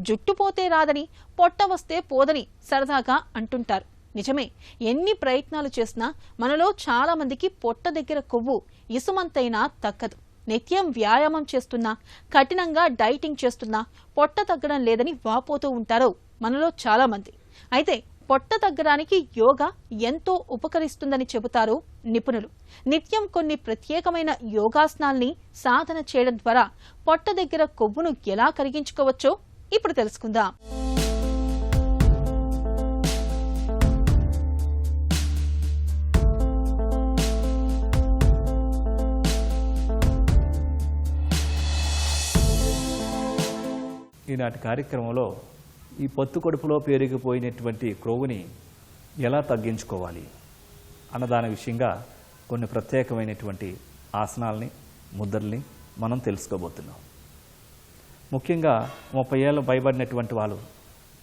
జుట్టు పోతే రాదని, పొట్ట వస్తే పోదని సరదాగా అంటుంటారు. నిజమే, ఎన్ని ప్రయత్నాలు చేసినా మనలో చాలా మందికి పొట్ట దగ్గర కొవ్వు ఇసుమంతైనా తగ్గదు. నిత్యం వ్యాయామం చేస్తున్నా, కఠినంగా డైటింగ్ చేస్తున్నా పొట్ట తగ్గడం లేదని వాపోతూ ఉంటారు మనలో చాలా మంది. అయితే పొట్ట తగ్గడానికి యోగా ఎంతో ఉపకరిస్తుందని చెబుతారు నిపుణులు. నిత్యం కొన్ని ప్రత్యేకమైన యోగాసనాల్ని సాధన చేయడం ద్వారా పొట్ట దగ్గర కొవ్వును ఎలా కరిగించుకోవచ్చో ఇప్పుడు తెలుసుకుందాం. ఈనాటి కార్యక్రమంలో ఈ పొత్తు కడుపులో పేరుకుపోయినటువంటి క్రొవ్వుని ఎలా తగ్గించుకోవాలి అన్నదాని విషయంగా కొన్ని ప్రత్యేకమైనటువంటి ఆసనాల్ని, ముద్రల్ని మనం తెలుసుకోబోతున్నాం. ముఖ్యంగా 30 ఏళ్ళు పైబడినటువంటి వాళ్ళు,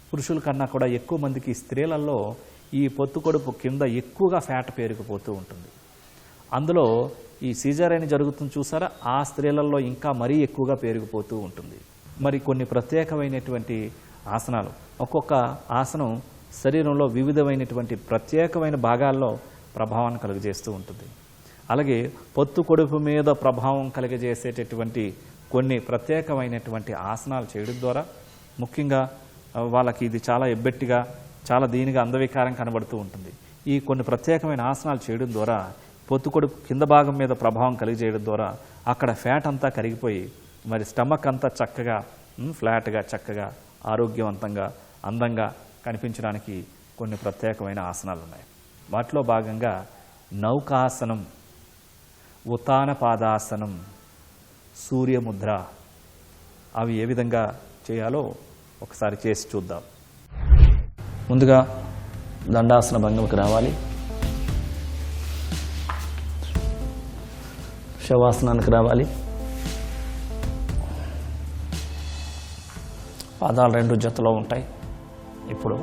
పురుషుల కన్నా కూడా ఎక్కువ మందికి స్త్రీలలో ఈ పొత్తు కడుపు కింద ఎక్కువగా ఫ్యాట్ పేరుకుపోతూ ఉంటుంది. అందులో ఈ సీజరైన్ జరుగుతుంది చూసారా, ఆ స్త్రీలలో ఇంకా మరీ ఎక్కువగా పేరుకుపోతూ ఉంటుంది. మరి కొన్ని ప్రత్యేకమైనటువంటి ఆసనాలు, ఒక్కొక్క ఆసనం శరీరంలో వివిధమైనటువంటి ప్రత్యేకమైన భాగాల్లో ప్రభావాన్ని కలుగజేస్తూ ఉంటుంది. అలాగే పొత్తు కడుపు మీద ప్రభావం కలిగజేసేటటువంటి కొన్ని ప్రత్యేకమైనటువంటి ఆసనాలు చేయడం ద్వారా ముఖ్యంగా వాళ్ళకి ఇది చాలా ఎబ్బెట్టిగా, చాలా దీనిగా అందవికారం కనబడుతూ ఉంటుంది. ఈ కొన్ని ప్రత్యేకమైన ఆసనాలు చేయడం ద్వారా పొత్తు కడుపు కింద భాగం మీద ప్రభావం కలిగజేయడం ద్వారా అక్కడ ఫ్యాట్ అంతా కరిగిపోయి మరి స్టమక్ అంతా చక్కగా ఫ్లాట్గా, చక్కగా, ఆరోగ్యవంతంగా, అందంగా కనిపించడానికి కొన్ని ప్రత్యేకమైన ఆసనాలు ఉన్నాయి. వాటిలో భాగంగా నౌకాసనం, ఉత్తాన పాదాసనం, సూర్యముద్ర, అవి ఏ విధంగా చేయాలో ఒకసారి చేసి చూద్దాం. ముందుగా దండాసన భంగంకి రావాలి. శవాసనానికి రావాలి. పాదాలు 2 జతలో ఉంటాయి. ఇప్పుడు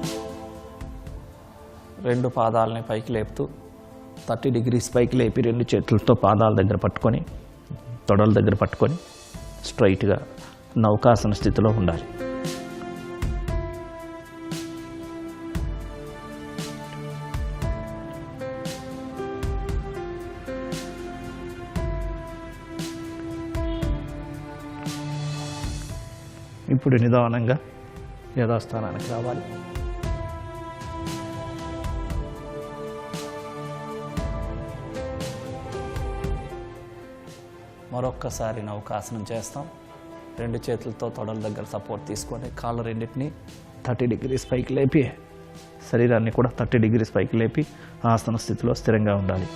2 పాదాలని పైకి లేపుతూ 30 డిగ్రీస్ పైకి లేపి 2 చేతులతో పాదాల దగ్గర పట్టుకొని, తొడల దగ్గర పట్టుకొని స్ట్రైట్గా నౌకాసన స్థితిలో ఉండాలి. ఇప్పుడు నిదానంగా యథాస్థానానికి రావాలి. మరొక్కసారి నౌకాసనం చేస్తాం. 2 చేతులతో తొడల దగ్గర సపోర్ట్ తీసుకొని కాళ్ళ రెండింటిని 30 డిగ్రీస్ పైకి లేపి, శరీరాన్ని కూడా 30 డిగ్రీస్ పైకి లేపి ఆసన స్థితిలో స్థిరంగా ఉండాలి.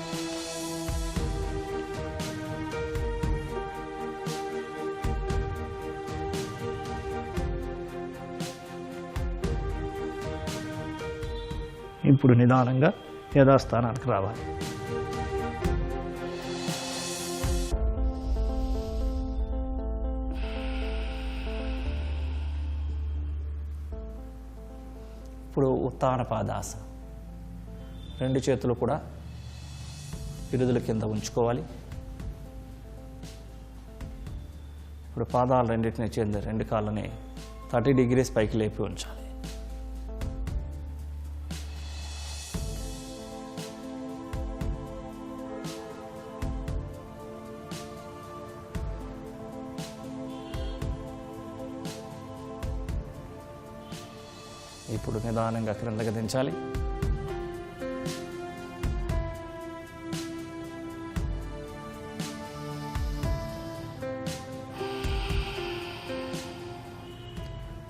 ఇప్పుడు నిదానంగా యథాస్థానానికి రావాలి. ఇప్పుడు ఉత్తాన పాదాసనం. 2 చేతులు కూడా పిరుదుల కింద ఉంచుకోవాలి. ఇప్పుడు పాదాలు రెండింటిని చెంది 2 కాళ్ళని 30 డిగ్రీస్ పైకి లేపి ఉంచాలి. ఇప్పుడు నిదానంగా క్రిందకి దించాలి.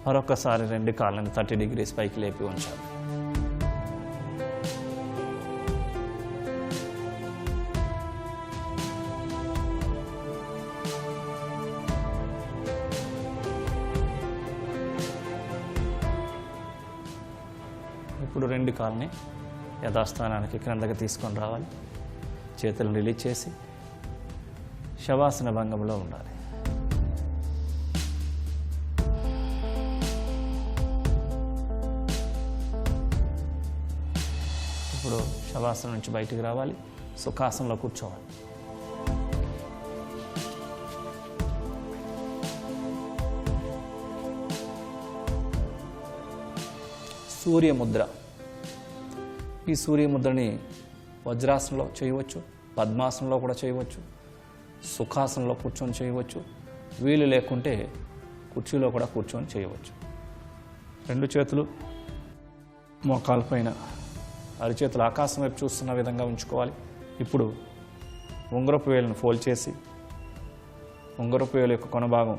మరొకసారి 2 కాళ్ళని 30 డిగ్రీస్ పైకి లేపి ఉంచాలి. ఇప్పుడు 2 కాళ్ళని యథాస్థానానికి క్రిందకి తీసుకొని రావాలి. చేతులను రిలీజ్ చేసి శవాసన భంగంలో ఉండాలి. ఇప్పుడు శవాసనం నుంచి బయటికి రావాలి. సుఖాసనంలో కూర్చోవాలి. సూర్యముద్ర. ఈ సూర్యముద్రని వజ్రాసనంలో చేయవచ్చు, పద్మాసనంలో కూడా చేయవచ్చు, సుఖాసనంలో కూర్చొని చేయవచ్చు, వీలు లేకుంటే కుర్చీలో కూడా కూర్చొని చేయవచ్చు. 2 చేతులు మోకాల పైన, అరిచేతులు ఆకాశం వైపు చూస్తున్న విధంగా ఉంచుకోవాలి. ఇప్పుడు ఉంగరపు వేలును ఫోల్డ్ చేసి ఉంగరపు వేలు యొక్క కొన భాగం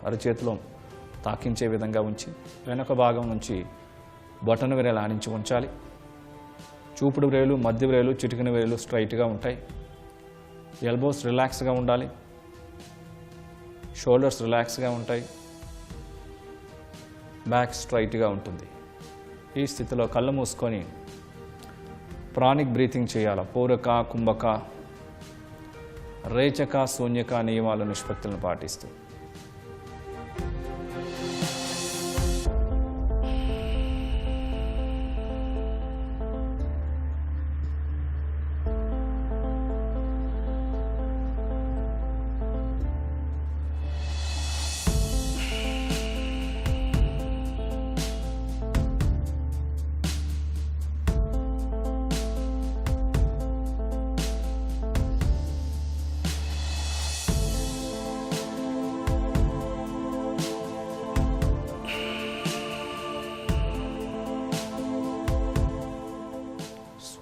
అరిచేతిలో తాకించే విధంగా ఉంచి వెనక భాగం నుంచి బొటన వేలు ఆనించి ఉంచాలి. చూపుడు వేలు, మధ్య వేలు, చిటికిన వేలు స్ట్రైట్గా ఉంటాయి. ఎల్బోస్ రిలాక్స్గా ఉండాలి. షోల్డర్స్ రిలాక్స్గా ఉంటాయి. బ్యాక్ స్ట్రైట్గా ఉంటుంది. ఈ స్థితిలో కళ్ళు మూసుకొని ప్రాణిక్ బ్రీతింగ్ చేయాలి. పూరక, కుంభక, రేచక, శూన్యక నియమాల నిష్పత్తులను పాటిస్తూ.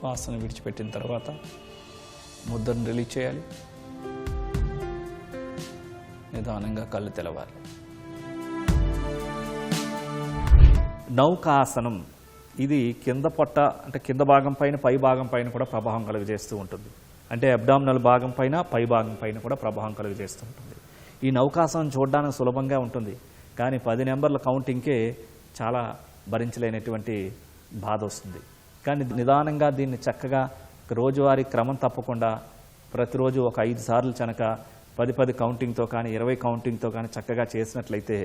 శ్వాసను విడిచిపెట్టిన తర్వాత ముద్రను రిలీజ్ చేయాలి. నిదానంగా కళ్ళు తెలవాలి. నౌకాసనం ఇది కింద పొట్ట అంటే కింద భాగం పైన పై భాగం పైన కూడా ప్రభావం కలుగజేస్తూ ఉంటుంది. అంటే అబ్డామినల్ భాగం పైన పై భాగం పైన కూడా ప్రభావం కలుగజేస్తూ ఉంటుంది. ఈ నౌకాసనం చూడడానికి సులభంగా ఉంటుంది, కానీ 10 నెంబర్ల కౌంటింగ్కే చాలా భరించలేనటువంటి బాధ వస్తుంది. కానీ నిదానంగా దీన్ని చక్కగా రోజువారీ క్రమం తప్పకుండా ప్రతిరోజు ఒక 5 సార్లు కనుక 10 కౌంటింగ్తో కానీ 20 కౌంటింగ్తో కానీ చక్కగా చేసినట్లయితే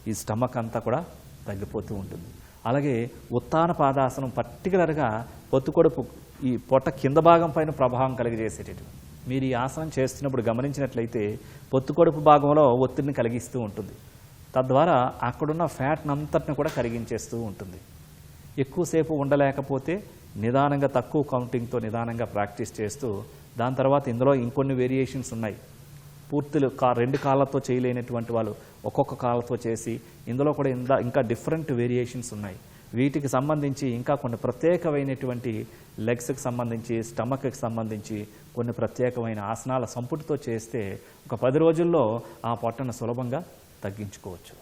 ఈ స్టమక్ అంతా కూడా తగ్గిపోతూ ఉంటుంది. అలాగే ఉత్తాన పాదాసనం పర్టికులర్గా పొత్తుకొడుపు ఈ పొట్ట కింద భాగం పైన ప్రభావం కలిగజేసేటటువంటి. మీరు ఈ ఆసనం చేస్తున్నప్పుడు గమనించినట్లయితే పొత్తుకొడుపు భాగంలో ఒత్తిడిని కలిగిస్తూ ఉంటుంది. తద్వారా అక్కడున్న ఫ్యాట్ని అంతటిని కూడా కరిగించేస్తూ ఉంటుంది. ఎక్కువసేపు ఉండలేకపోతే నిదానంగా తక్కువ కౌంటింగ్తో నిదానంగా ప్రాక్టీస్ చేస్తూ దాని తర్వాత ఇందులో ఇంకొన్ని వేరియేషన్స్ ఉన్నాయి. పూర్తిలో 2 కాళ్ళతో చేయలేనటువంటి వాళ్ళు ఒక్కొక్క కాళ్ళతో చేసి ఇందులో కూడా ఇంకా డిఫరెంట్ వేరియేషన్స్ ఉన్నాయి. వీటికి సంబంధించి ఇంకా కొన్ని ప్రత్యేకమైనటువంటి లెగ్స్కి సంబంధించి స్టమక్కి సంబంధించి కొన్ని ప్రత్యేకమైన ఆసనాల సంపుటితో చేస్తే ఒక 10 రోజుల్లో ఆ పొట్టను సులభంగా తగ్గించుకోవచ్చు.